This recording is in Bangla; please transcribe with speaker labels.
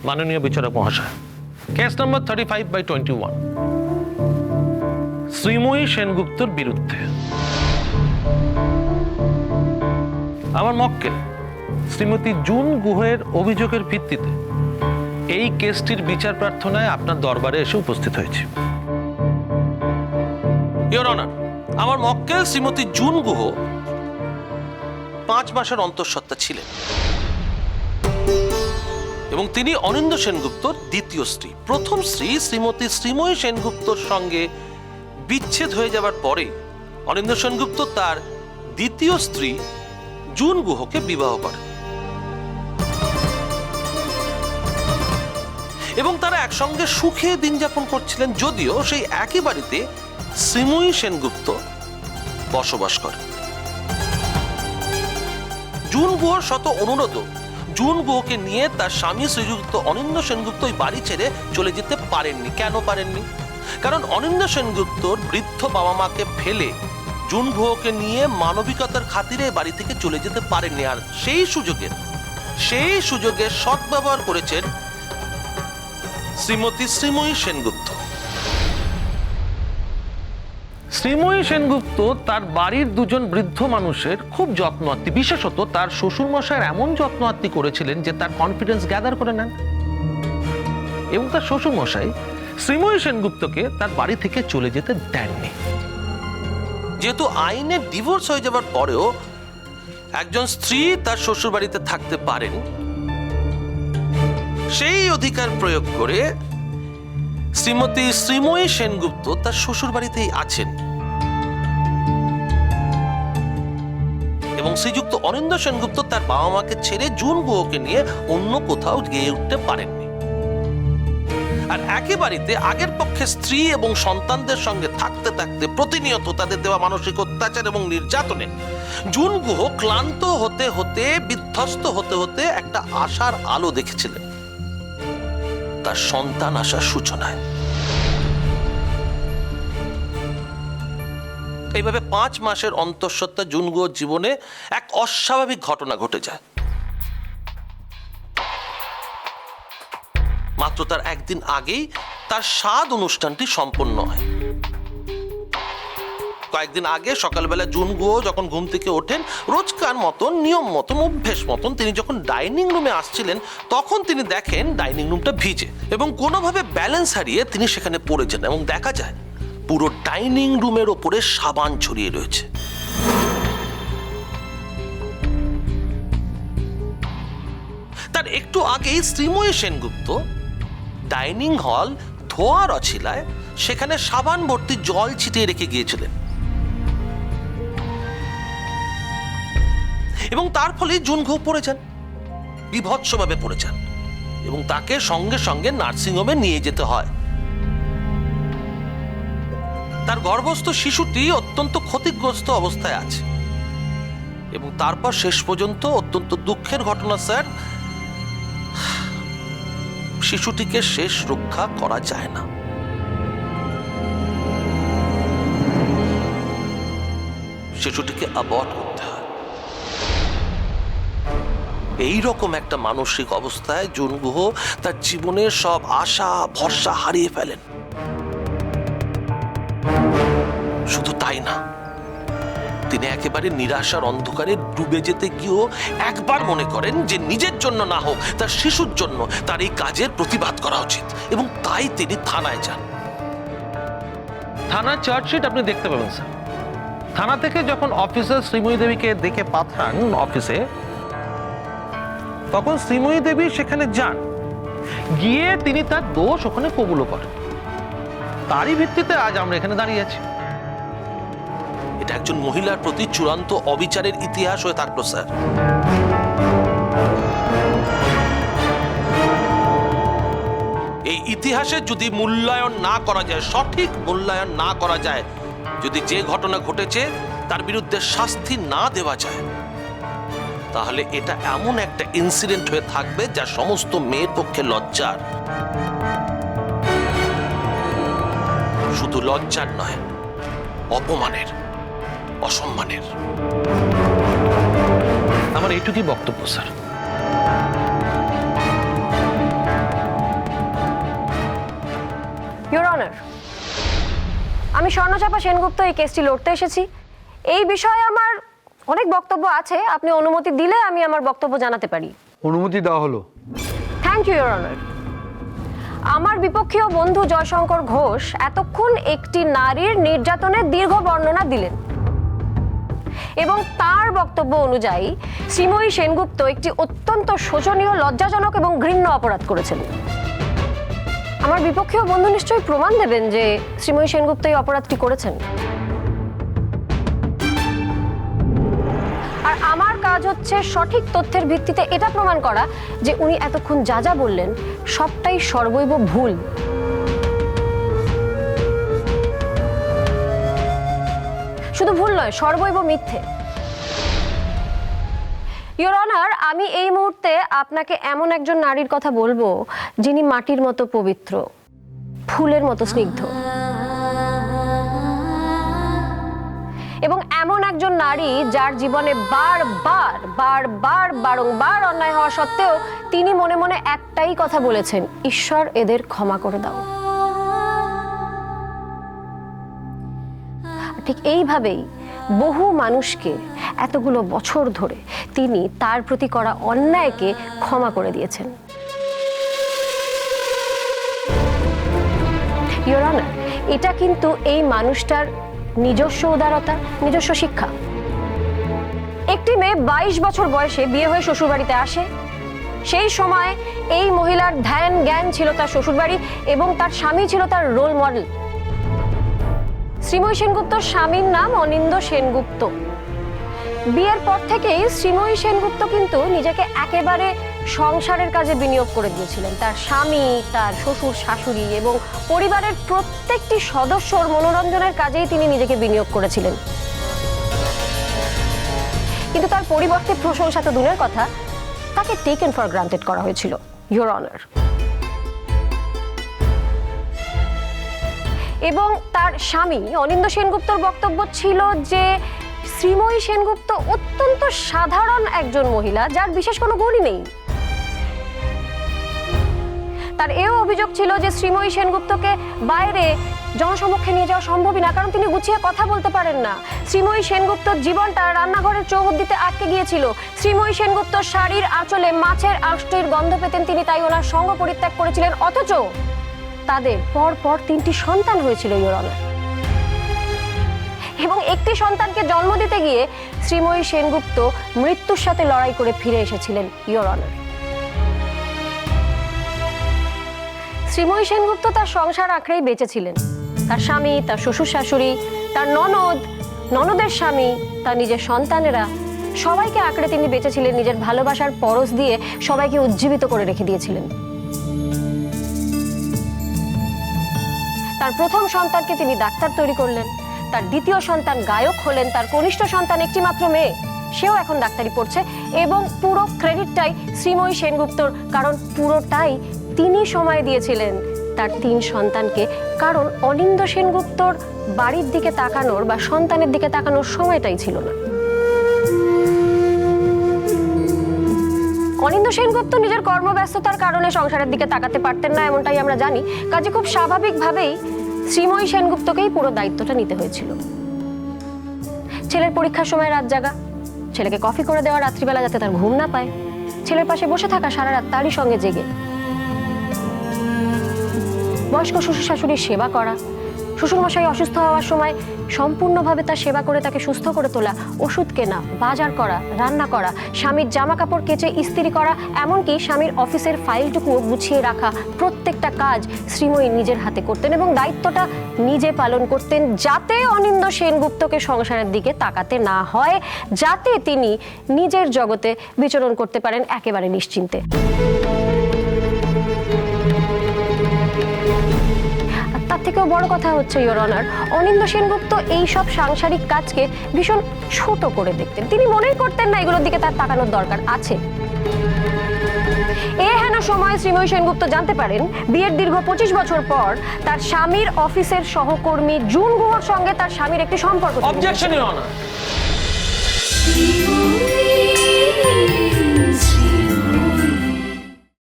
Speaker 1: মাননীয় বিচারক মহাশয়, কেস নম্বর 35/21 শ্রীময়ী সেনগুপ্তর বিরুদ্ধে আমার মক্কেল শ্রীমতী জুন গুহের অভিযোগের ভিত্তিতে এই কেসটির বিচার প্রার্থনায় আপনার দরবারে এসে উপস্থিত হয়েছে। ইওর অনার, আমার মক্কেল শ্রীমতী জুন গুহ 5 মাসের অন্তঃসত্ত্বা ছিলেন এবং তিনি অনিন্দ্য সেনগুপ্তর দ্বিতীয় স্ত্রী। প্রথম স্ত্রী শ্রীমতী শ্রীময়ী সেনগুপ্তর সঙ্গে বিচ্ছেদ হয়ে যাবার পরে অনিন্দ্য সেনগুপ্ত তার দ্বিতীয় স্ত্রী জুন গুহকে বিবাহ করেন এবং তারা একসঙ্গে সুখে দিন যাপন করছিলেন, যদিও সেই একই বাড়িতে শ্রীময়ী সেনগুপ্ত বসবাস করেন। জুন গুহর শত অনুরোধ জুন গুহকে নিয়ে তার স্বামী শ্রীযুক্ত অনিন্দ্য সেনগুপ্ত ওই বাড়ি ছেড়ে চলে যেতে পারেননি। কেন পারেননি? কারণ অনিন্দ্য সেনগুপ্তর বৃদ্ধ বাবা মাকে ফেলে জুন গুহকে নিয়ে মানবিকতার খাতিরে বাড়ি থেকে চলে যেতে পারেননি। আর সেই সুযোগের সদ্ব্যবহার করেছেন শ্রীমতী শ্রীময়ী সেনগুপ্ত। শ্রীময়ী সেনগুপ্ত তার বাড়ির দুজন বৃদ্ধ মানুষের খুব যত্ন আত্তি, বিশেষত তার শ্বশুর মশাইয়ের এমন যত্ন আত্তি করেছিলেন যে তার কনফিডেন্স গ্যাদার করে নেন এবং তার শ্বশুর মশাই শ্রীময়ী সেনগুপ্তকে তার বাড়ি থেকে চলে যেতে দেননি। যেহেতু আইনে ডিভোর্স হয়ে যাবার পরেও একজন স্ত্রী তার শ্বশুর বাড়িতে থাকতে পারেন, সেই অধিকার প্রয়োগ করে শ্রীমতী শ্রীময়ী সেনগুপ্ত তার শ্বশুর বাড়িতেই আছেন এবং শ্রীযুক্ত অনিন্দ্য সেনগুপ্ত তার বাবা মাকে ছেড়ে জুন গুহকে নিয়ে অন্য কোথাও গিয়ে উঠতে পারেননি। আর একই বাড়িতে আগের পক্ষে স্ত্রী এবং সন্তানদের সঙ্গে থাকতে থাকতে প্রতিনিয়ত তাদের দেওয়া মানসিক অত্যাচার এবং নির্যাতনে জুন গুহ ক্লান্ত হতে হতে বিধ্বস্ত হতে হতে একটা আশার আলো দেখেছিলেন তার সন্তান আসার সূচনায়। এইভাবে 5 মাসের অন্তঃসত্ত্বা জুন গুহর জীবনে এক অস্বাভাবিক ঘটনা ঘটে যায়। মাত্র তার একদিন আগেই তার সাধ অনুষ্ঠানটি সম্পন্ন হয়। কয়েকদিন আগে সকালবেলা জুন গুহ যখন ঘুম থেকে ওঠেন, রোজকার মতন নিয়ম মতন অভ্যেস মতন তিনি যখন ডাইনিং রুমে আসছিলেন, তখন তিনি দেখেন ডাইনিং রুমটা ভিজে এবং কোনোভাবে ব্যালেন্স হারিয়ে তিনি সেখানে পড়ে যান এবং দেখা যায় পুরো ডাইনিং রুমের ওপরে সাবান ছড়িয়ে রয়েছে। তার একটু আগেই শ্রীময়ী সেনগুপ্ত ডাইনিং হল ধোয়ার অছিলায় সেখানে সাবান ভর্তি জল ছিটিয়ে রেখে গিয়েছিলেন এবং তার ফলে জুন গুহ পড়ে যান, বিভৎসভাবে পড়ে যান এবং তাকে সঙ্গে সঙ্গে নার্সিংহোমে নিয়ে যেতে হয়। তার গর্ভস্থ শিশুটি অত্যন্ত ক্ষতিগ্রস্ত অবস্থায় আছে এবং তারপর শেষ পর্যন্ত অত্যন্ত দুঃখের ঘটনা স্যার, শিশুটিকে শেষ রক্ষা করা যায় না। শিশুটিকে অ্যাবর্ট করতে হয়। এইরকম একটা মানসিক অবস্থায় জুন গুহ তার জীবনের সব আশা ভরসা হারিয়ে ফেলেন। শুধু তাই না, তিনি একেবারে নিরাশার অন্ধকারে ডুবে যেতে গিয়েও একবার মনে করেন যে নিজের জন্য না হোক তার শিশুর জন্য তার এই কাজের প্রতিবাদ করা উচিত এবং তাই তিনি থানায় যান। থানার চার্জশিট আপনি দেখতে পাবেন স্যার। থানা থেকে যখন অফিসার শ্রীময়ী দেবীকে দেখে পাঠান অফিসে, তখন শ্রীময়ী দেবী সেখানে যান, গিয়ে তিনি তার দোষ ওখানে কবুলও করেন। তারই ভিত্তিতে আজ আমরা এখানে দাঁড়িয়ে আছি। এটা একজন মহিলার প্রতি চূড়ান্ত অবিচারের ইতিহাস হয়ে থাকলো স্যার। এই ইতিহাসে যদি মূল্যায়ন না করা যায়, সঠিক মূল্যায়ন না করা যায়, যদি যে ঘটনা ঘটেছে তার বিরুদ্ধে শাস্তি না দেওয়া যায়, তাহলে এটা এমন একটা ইনসিডেন্ট হয়ে থাকবে যা সমস্ত মেয়ের পক্ষে লজ্জার। শুধু লজ্জার নয়, অপমানের, অসম্মানের। আমার এইটুকুই বক্তব্য স্যার।
Speaker 2: অনার, আমি স্বর্ণচাপা সেনগুপ্ত এই কেসটি লড়তে এসেছি। এই বিষয়ে আমার অনেক বক্তব্য আছে, আপনি অনুমতি দিলে আমি আমার বক্তব্য জানাতে পারি।
Speaker 3: অনুমতি দেওয়া হলো।
Speaker 2: Thank you your honour. আমার বিপক্ষীয় বন্ধু জয়শঙ্কর ঘোষ এতক্ষণ একটি নারীর নির্যাতনের দীর্ঘ বর্ণনা দিলেন এবং তার বক্তব্য অনুযায়ী শ্রীময়ী সেনগুপ্ত একটি অত্যন্ত শোচনীয়, লজ্জাজনক এবং ঘৃণ্য অপরাধ করেছেন। আমার বিপক্ষীয় বন্ধু নিশ্চয়ই প্রমাণ দেবেন যে শ্রীময়ী সেনগুপ্ত এই অপরাধটি করেছেন। আর আমার কাজ হচ্ছে সঠিক তথ্যের ভিত্তিতে এটা প্রমাণ করা যে উনি এতক্ষণ যা যা বললেন সবটাই সর্বৈব ভুল। শুধু ভুল নয়, সর্বৈব মিথ্যে। ইওর অনার, আমি এই মুহূর্তে আপনাকে এমন একজন নারীর কথা বলবো যিনি মাটির মতো পবিত্র, ফুলের মতো স্নিগ্ধ, এবং এমন একজন নারী যার জীবনে বারবার বারবার বারংবার অন্যায় হওয়া সত্ত্বেও তিনি মনে মনে একটাই কথা বলেছেন, ঈশ্বর এদের ক্ষমা করে দাও। ঠিক এইভাবেই বহু মানুষকে এতগুলো বছর ধরে তিনি তার প্রতি করা অন্যায়কে ক্ষমা করে দিয়েছেন। ইওর অনার, এটা কিন্তু এই মানুষটার নিজস্ব উদারতা, নিজস্ব শিক্ষা। একটি মেয়ে 22 বছর বয়সে বিয়ে হয়ে শ্বশুরবাড়িতে আসে। সেই সময় এই মহিলার ধ্যান জ্ঞান ছিল তার শ্বশুরবাড়ি এবং তার স্বামী ছিল তার রোল মডেল। শ্রীময়ী সেনগুপ্তর স্বামীর নাম অনিন্দ সেনগুপ্ত। বিয়ের পর থেকেই শ্রীময়ী সেনগুপ্ত কিন্তু নিজেকে একেবারে সংসারের কাজে বিনিয়োগ করে দিয়েছিলেন। তার স্বামী, তার শ্বশুর শাশুড়ি এবং পরিবারের প্রত্যেকটি সদস্যর মনোরঞ্জনের কাজেই তিনি নিজেকে বিনিয়োগ করেছিলেন। কিন্তু তার পরিবর্তে প্রশংসা তো দূরের কথা, তাকে টেকেন ফর গ্রান্টেড করা হয়েছিল ইওর অনার। এবং তার স্বামী অনিন্দ সেনগুপ্তর বক্তব্য ছিল যে শ্রীময়ী সেনগুপ্ত অত্যন্ত সাধারণ একজন মহিলা, যার বিশেষ কোনো গুণই নেই। তার এও অভিযোগ ছিল যে শ্রীময়ী সেনগুপ্তকে বাইরে জনসমক্ষে নিয়ে যাওয়া সম্ভবই না, কারণ তিনি গুছিয়ে কথা বলতে পারেন না। শ্রীময়ী সেনগুপ্তর জীবনটা রান্নাঘরের চৌহদ্দিতে আটকে গিয়েছিল। শ্রীময়ী সেনগুপ্তর শাড়ির আঁচলে মাছের আঁশটির গন্ধ পেতেন তিনি, তাই ওনার সঙ্গ পরিত্যাগ করেছিলেন। অথচ তাদের পর পর 3টি সন্তান হয়েছিল ইওর অনার। এবং একটি সন্তানকে জন্ম দিতে গিয়ে শ্রীময়ী সেনগুপ্ত মৃত্যুর সাথে লড়াই করে ফিরে এসেছিলেন ইওর অনার। শ্রীময়ী সেনগুপ্ত তার সংসার আঁকড়েই বেঁচেছিলেন। তার স্বামী, তার শ্বশুর শাশুড়ি, তার ননদ, ননদের স্বামী, তার নিজের সন্তানেরা সবাইকে আঁকড়ে তিনি বেঁচেছিলেন। নিজের ভালোবাসার পরশ দিয়ে সবাইকে উজ্জীবিত করে রেখে দিয়েছিলেন। তার প্রথম সন্তানকে তিনি ডাক্তার তৈরি করলেন, তার দ্বিতীয় সন্তান গায়ক হলেন, তার কনিষ্ঠ সন্তান একটি মাত্র মেয়ে, সেও এখন ডাক্তারি পড়ছে। এবং পুরো ক্রেডিটটাই শ্রীময়ী সেনগুপ্তর, কারণ পুরোটাই তিনি সময় দিয়েছিলেন তার 3 সন্তানকে। কারণ অনিন্দ সেনগুপ্তর বাড়ির দিকে তাকানোর বা সন্তানের দিকে তাকানোর সময়টাই ছিল না। অনিন্দ সেনগুপ্ত নিজের কর্মব্যস্ততার কারণে সংসারের দিকে তাকাতে পারতেন না, এমনটাই আমরা জানি। কাজে খুব স্বাভাবিকভাবেই শ্রীময়ী সেনগুপ্তকেই পুরো দায়িত্বটা নিতে হয়েছিল। ছেলের পরীক্ষার সময় রাত জাগা, ছেলেকে কফি করে দেওয়া রাত্রিবেলা যাতে তার ঘুম না পায়, ছেলের পাশে বসে থাকা সারা রাত তারই সঙ্গে জেগে, বয়স্ক শ্বশুর শাশুড়ির সেবা করা, শ্বশুরমশাই অসুস্থ হওয়ার সময় সম্পূর্ণভাবে তার সেবা করে তাকে সুস্থ করে তোলা, ওষুধ কেনা, বাজার করা, রান্না করা, স্বামীর জামা কাপড় কেচে ইস্ত্রি করা, এমনকি স্বামীর অফিসের ফাইলটুকুও গুছিয়ে রাখা, প্রত্যেকটা কাজ শ্রীময়ী নিজের হাতে করতেন এবং দায়িত্বটা নিজে পালন করতেন, যাতে অনিন্দ সেনগুপ্তকে সংসারের দিকে তাকাতে না হয়, যাতে তিনি নিজের জগতে বিচরণ করতে পারেন একেবারে নিশ্চিন্তে। তার থেকেও বড় কথা হচ্ছে ইওর অনার, অনিন্দ সেনগুপ্ত এইসব সাংসারিক কাজকে ভীষণ ছোট করে দেখতেন। তিনি মনেই করতেন না এগুলোর দিকে তার তাকানোর দরকার আছে। হেন সময় শ্রীময়ী সেনগুপ্ত জানতে পারেন বিয়ের দীর্ঘ 25 বছর পর তার স্বামীর অফিসের সহকর্মী জুন গুহর সঙ্গে তার স্বামীর একটি সম্পর্ক।
Speaker 1: Objection your honour.